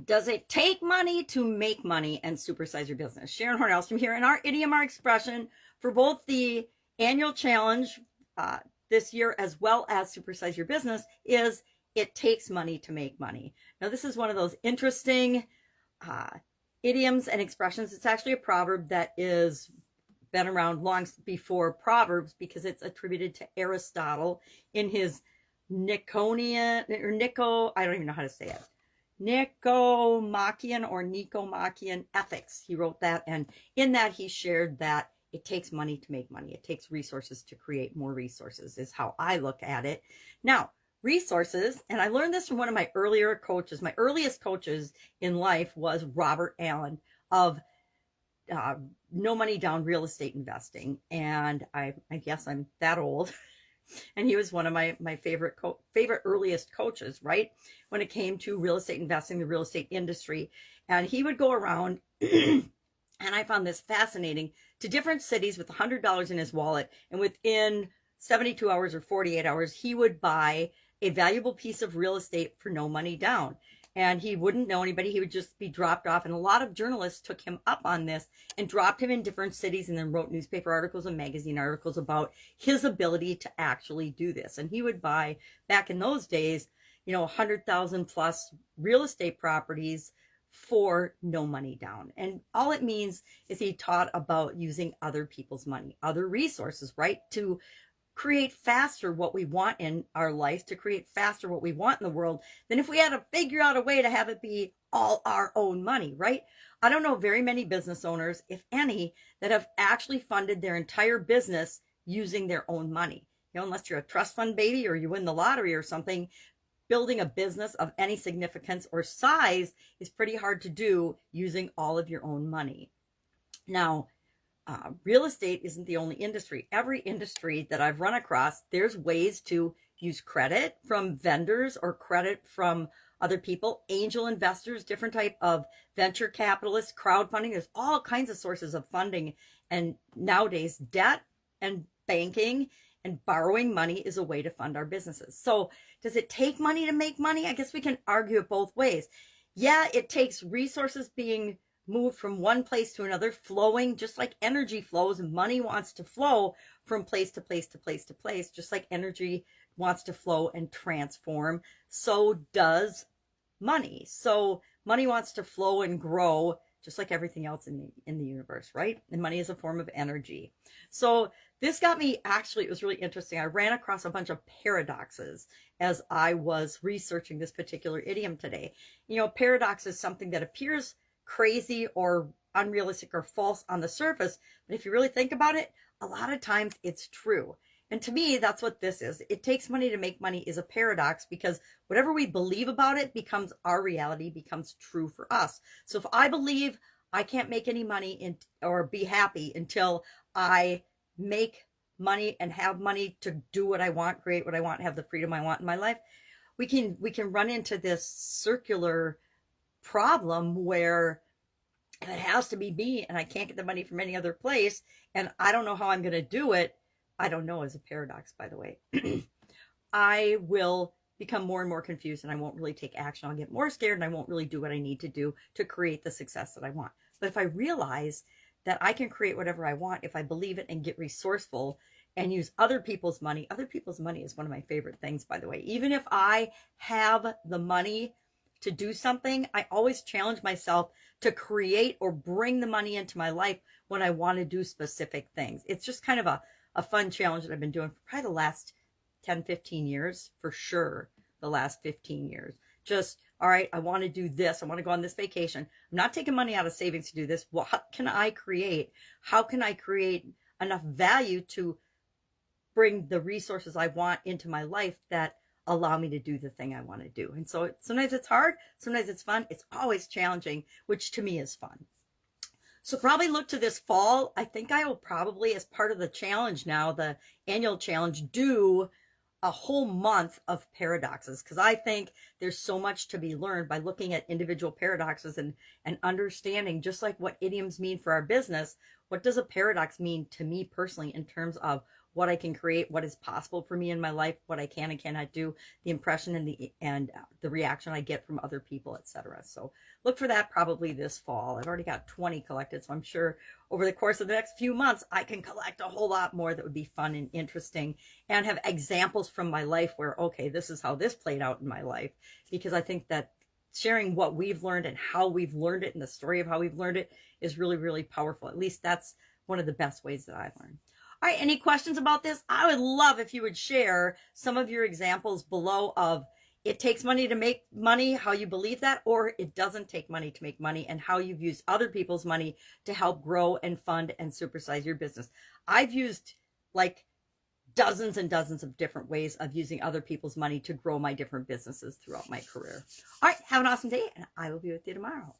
Does it take money to make money and supersize your business? Sharon Horne-Ellstrom here, and our idiom, our expression for both the annual challenge this year as well as supersize your business is it takes money to make money. Now, this is one of those interesting uh, idioms and expressions. It's actually a proverb that is been around long before Proverbs because it's attributed to Aristotle in his Niconian or Nico, I don't even know how to say it. Nicomachean or Nicomachean Ethics. He wrote that, and in that he shared that it takes money to make money. It takes resources to create more resources, is how I look at it. Now, resources, and I learned this from one of my earlier coaches. My earliest coaches in life was Robert Allen of No Money Down Real Estate Investing. And I guess I'm that old. And he was one of my favorite earliest coaches, right? When it came to real estate investing, the real estate industry. And he would go around, and I found this fascinating, to different cities with $100 in his wallet. And within 72 hours or 48 hours, he would buy a valuable piece of real estate for no money down. And he wouldn't know anybody. He would just be dropped off. And a lot of journalists took him up on this and dropped him in different cities and then wrote newspaper articles and magazine articles about his ability to actually do this. And he would buy, back in those days, 100,000 plus real estate properties for no money down. And all it means is he taught about using other people's money, other resources, right? To create faster what we want in our life, to create faster what we want in the world, than if we had to figure out a way to have it be all our own money, right? I don't know very many business owners, if any, that have actually funded their entire business using their own money. Unless you're a trust fund baby or you win the lottery or something, building a business of any significance or size is pretty hard to do using all of your own money. Now, real estate isn't the only industry. Every industry that I've run across, there's ways to use credit from vendors or credit from other people, angel investors, different type of venture capitalists, crowdfunding. There's all kinds of sources of funding. And nowadays, debt and banking and borrowing money is a way to fund our businesses. So does it take money to make money? I guess we can argue it both ways. Yeah, it takes resources being moved from one place to another, flowing just like energy flows. Money wants to flow from place to place to place to place, just like energy wants to flow and transform. So does money. So money wants to flow and grow just like everything else in the universe, right? And money is a form of energy. So this got me, actually, it was really interesting. I ran across a bunch of paradoxes as I was researching this particular idiom today. Paradox is something that appears crazy or unrealistic or false on the surface, but if you really think about it, a lot of times it's true. And to me, that's what this is. It takes money to make money is a paradox, because whatever we believe about it becomes our reality, becomes true for us. So if I believe I can't make any money or be happy until I make money and have money to do what I want, create what I want, have the freedom I want in my life, we can run into this circular problem where if it has to be me and I can't get the money from any other place and I don't know how I'm going to do it, I don't know is a paradox, by the way, I will become more and more confused and I won't really take action. I'll get more scared and I won't really do what I need to do to create the success that I want. But if I realize that I can create whatever I want, if I believe it and get resourceful and use other people's money is one of my favorite things, by the way. Even if I have the money to do something, I always challenge myself to create or bring the money into my life when I want to do specific things. It's just kind of a fun challenge that I've been doing for probably the last 10, 15 years, for sure. The last 15 years. Just, all right, I want to do this. I want to go on this vacation. I'm not taking money out of savings to do this. What can I create? How can I create enough value to bring the resources I want into my life that allow me to do the thing I want to do? And so sometimes it's hard, sometimes it's fun. It's always challenging, which to me is fun. So probably look to this fall. I think I will probably, as part of the challenge now, the annual challenge, do a whole month of paradoxes, because I think there's so much to be learned by looking at individual paradoxes and understanding, just like what idioms mean for our business, what does a paradox mean to me personally in terms of what I can create, what is possible for me in my life, what I can and cannot do, the impression and the reaction I get from other people, etc. So look for that probably this fall. I've already got 20 collected, so I'm sure over the course of the next few months, I can collect a whole lot more that would be fun and interesting and have examples from my life where, okay, this is how this played out in my life. Because I think that sharing what we've learned and how we've learned it and the story of how we've learned it is really, really powerful. At least that's one of the best ways that I've learned. All right, any questions about this? I would love if you would share some of your examples below of it takes money to make money, how you believe that, or it doesn't take money to make money, and how you've used other people's money to help grow and fund and supersize your business. I've used like dozens and dozens of different ways of using other people's money to grow my different businesses throughout my career. All right, have an awesome day, and I will be with you tomorrow.